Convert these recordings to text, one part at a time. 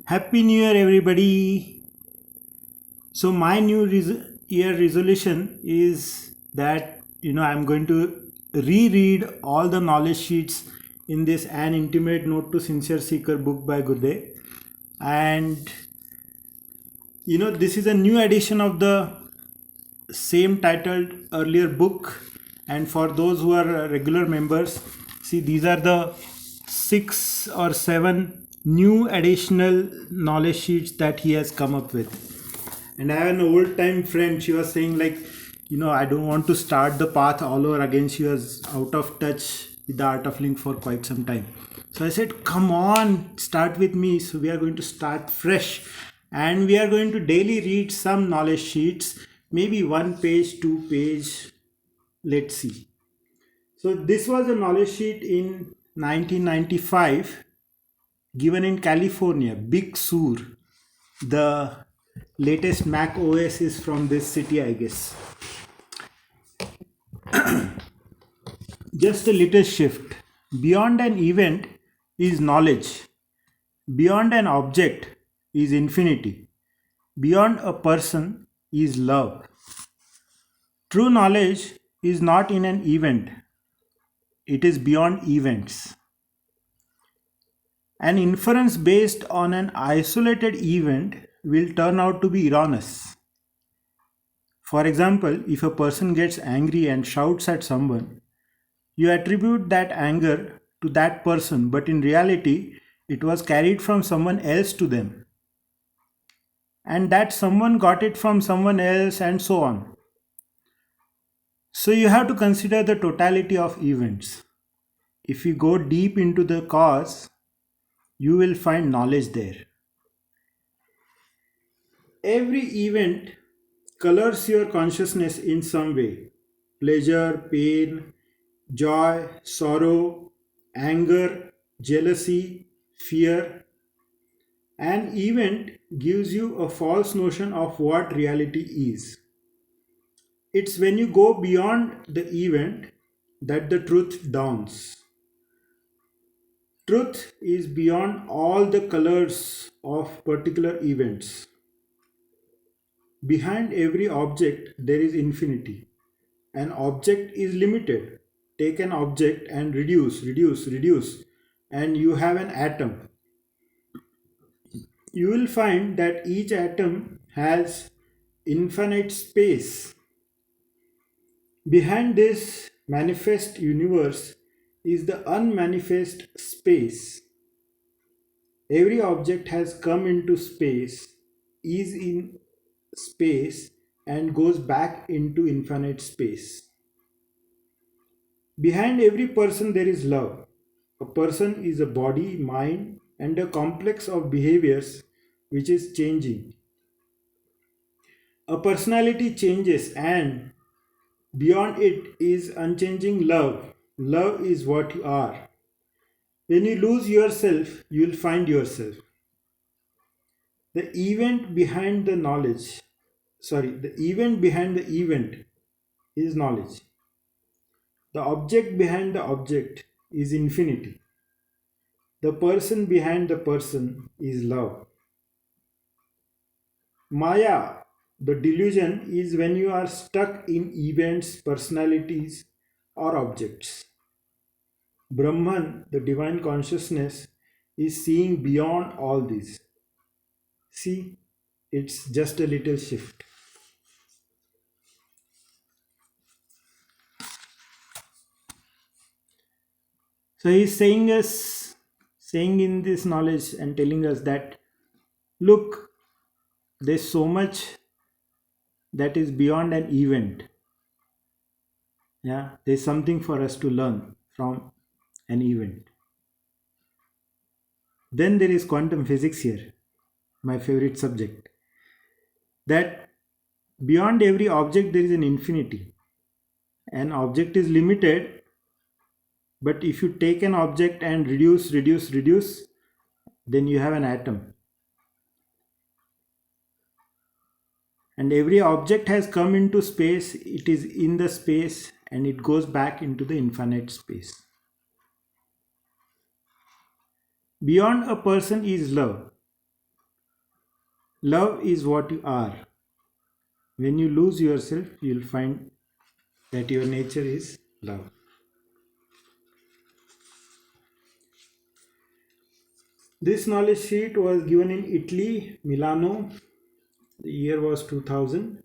Happy New Year, everybody. So, my year resolution is that I'm going to reread all the knowledge sheets in this An Intimate Note to Sincere Seeker book by Gurdev. And this is a new edition of the same titled earlier book. And for those who are regular members, see, these are the 6 or 7 new additional knowledge sheets that he has come up with. And I have an old time friend, she was saying, like, I don't want to start the path all over again. She was out of touch with the art of link for quite some time. So I said, come on, start with me. So we are going to start fresh, and we are going to daily read some knowledge sheets, maybe 1 page, 2 page. Let's see. So this was a knowledge sheet in 1995 given in California, Big Sur. The latest Mac OS is from this city, I guess. Just a little shift. Beyond an event is knowledge. Beyond an object is infinity. Beyond a person is love. True knowledge is not in an event, it is beyond events. An inference based on an isolated event will turn out to be erroneous. For example, if a person gets angry and shouts at someone, you attribute that anger to that person, but in reality, it was carried from someone else to them. And that someone got it from someone else, and so on. So you have to consider the totality of events. If you go deep into the cause, you will find knowledge there. Every event colors your consciousness in some way: pleasure, pain, joy, sorrow, anger, jealousy, fear. An event gives you a false notion of what reality is. It's when you go beyond the event that the truth dawns. Truth is beyond all the colors of particular events. Behind every object, there is infinity. An object is limited. Take an object and reduce, and you have an atom. You will find that each atom has infinite space. Behind this manifest universe is the unmanifest space. Every object has come into space, is in space, and goes back into infinite space. Behind every person, there is love. A person is a body, mind, and a complex of behaviors which is changing. A personality changes, and beyond it is unchanging love. Love is what you are. When you lose yourself, you will find yourself. The event behind the knowledge, the event behind the event is knowledge. The object behind the object is infinity. The person behind the person is love. Maya, the delusion, is when you are stuck in events, personalities, or objects. Brahman, the divine consciousness, is seeing beyond all this. See, it's just a little shift. So he's saying in this knowledge and telling us that, look, there's so much that is beyond an event. Yeah, there's something for us to learn from an event. Then there is quantum physics here, my favorite subject. That beyond every object there is an infinity. An object is limited, but if you take an object and reduce, then you have an atom. And every object has come into space, it is in the space, and it goes back into the infinite space. Beyond a person is love. Love is what you are. When you lose yourself, you'll find that your nature is love. This knowledge sheet was given in Italy, Milano. The year was 2000.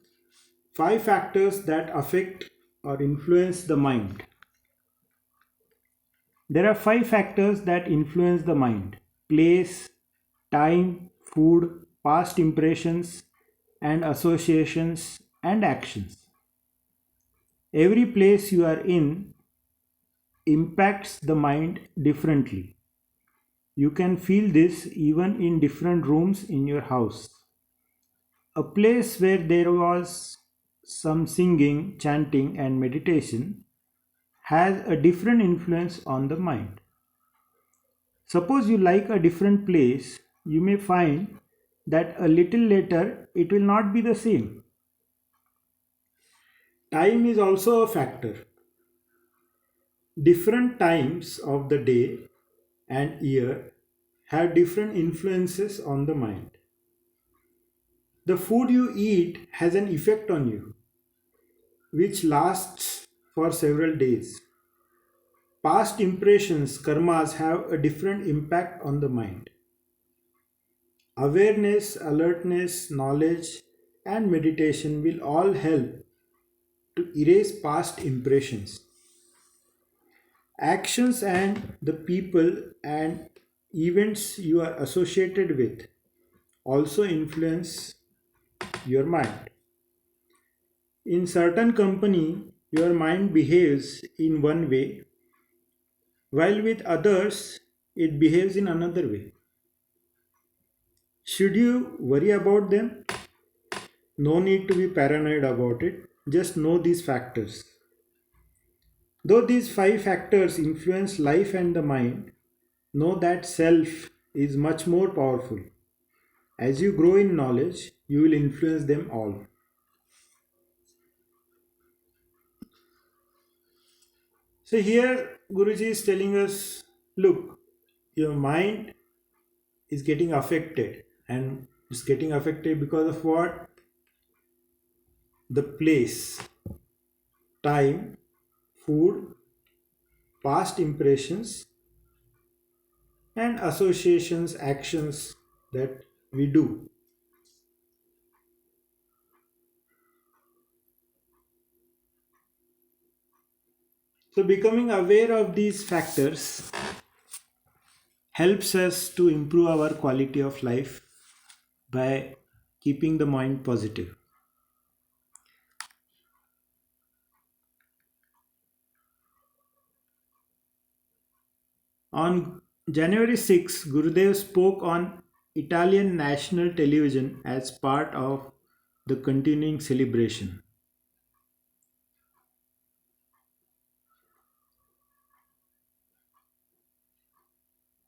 5 factors that affect or influence the mind. There are 5 factors that influence the mind: place, time, food, past impressions, and associations and actions. Every place you are in impacts the mind differently. You can feel this even in different rooms in your house. A place where there was some singing, chanting, and meditation has a different influence on the mind. Suppose you like a different place, you may find that a little later it will not be the same. Time is also a factor. Different times of the day and year have different influences on the mind. The food you eat has an effect on you, which lasts for several days. Past impressions, karmas, have a different impact on the mind. Awareness, alertness, knowledge, and meditation will all help to erase past impressions. Actions and the people and events you are associated with also influence your mind. In certain company, your mind behaves in one way, while with others, it behaves in another way. Should you worry about them? No need to be paranoid about it. Just know these factors. Though these 5 factors influence life and the mind, know that self is much more powerful. As you grow in knowledge, you will influence them all. So here Guruji is telling us, look, your mind is getting affected, and it's getting affected because of what? The place, time, food, past impressions, and associations, actions that we do. So becoming aware of these factors helps us to improve our quality of life by keeping the mind positive. On January 6, Gurudev spoke on Italian national television as part of the continuing celebration.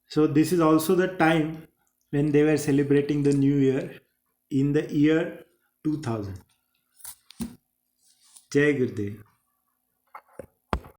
So, this is also the time when they were celebrating the new year in the year 2000. Jai Gurudev.